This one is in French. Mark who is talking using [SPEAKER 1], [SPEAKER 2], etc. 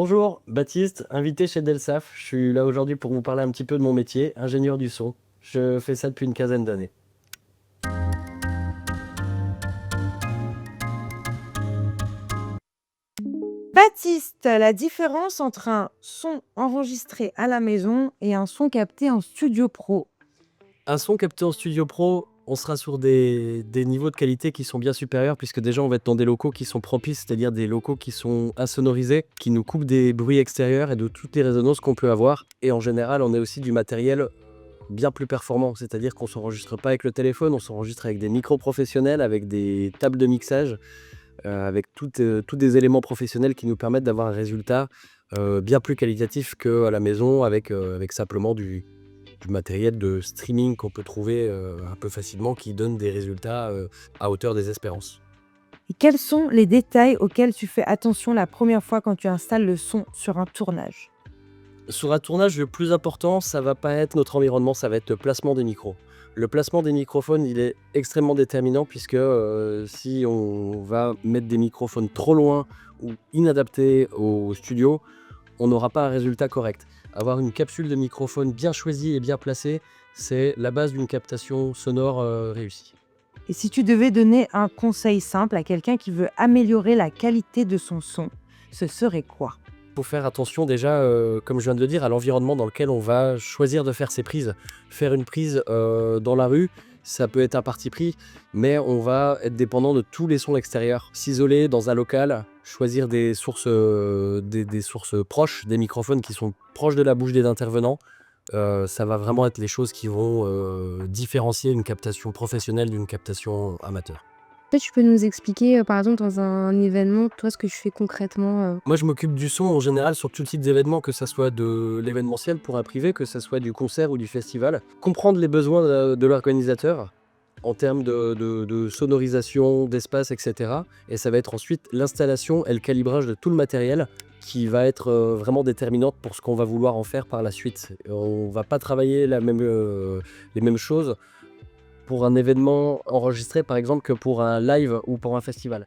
[SPEAKER 1] Bonjour, Baptiste, invité chez Delsaf. Je suis là aujourd'hui pour vous parler un petit peu de mon métier, ingénieur du son. Je fais ça depuis une quinzaine d'années.
[SPEAKER 2] Baptiste, la différence entre un son enregistré à la maison et un son capté en studio pro.
[SPEAKER 1] Un son capté en studio pro, on sera sur des niveaux de qualité qui sont bien supérieurs puisque déjà on va être dans des locaux qui sont propices, c'est-à-dire des locaux qui sont insonorisés, qui nous coupent des bruits extérieurs et de toutes les résonances qu'on peut avoir. Et en général, on a aussi du matériel bien plus performant, c'est-à-dire qu'on ne s'enregistre pas avec le téléphone, on s'enregistre avec des micros professionnels, avec des tables de mixage. Avec tous des éléments professionnels qui nous permettent d'avoir un résultat bien plus qualitatif qu'à la maison avec simplement du matériel de streaming qu'on peut trouver un peu facilement qui donne des résultats à hauteur des espérances.
[SPEAKER 2] Et quels sont les détails auxquels tu fais attention la première fois quand tu installes le son sur un tournage?
[SPEAKER 1] Sur un tournage, le plus important, ça va pas être notre environnement, ça va être le placement des micros. Le placement des microphones, il est extrêmement déterminant puisque si on va mettre des microphones trop loin ou inadaptés au studio, on n'aura pas un résultat correct. Avoir une capsule de microphone bien choisie et bien placée, c'est la base d'une captation sonore réussie.
[SPEAKER 2] Et si tu devais donner un conseil simple à quelqu'un qui veut améliorer la qualité de son son, ce serait quoi?
[SPEAKER 1] Il faut faire attention déjà, comme je viens de le dire, à l'environnement dans lequel on va choisir de faire ses prises. Faire une prise dans la rue, ça peut être un parti pris, mais on va être dépendant de tous les sons extérieurs. S'isoler dans un local, choisir des sources, des sources proches, des microphones qui sont proches de la bouche des intervenants, ça va vraiment être les choses qui vont différencier une captation professionnelle d'une captation amateur.
[SPEAKER 3] Peut-être tu peux nous expliquer, par exemple, dans un événement, toi, ce que tu fais concrètement?
[SPEAKER 1] Moi, je m'occupe du son en général sur tout type d'événement, que ça soit de l'événementiel pour un privé, que ça soit du concert ou du festival. Comprendre les besoins de l'organisateur en termes de sonorisation, d'espace, etc. Et ça va être ensuite l'installation et le calibrage de tout le matériel qui va être vraiment déterminante pour ce qu'on va vouloir en faire par la suite. On va pas travailler les mêmes choses pour un événement enregistré, par exemple, que pour un live ou pour un festival.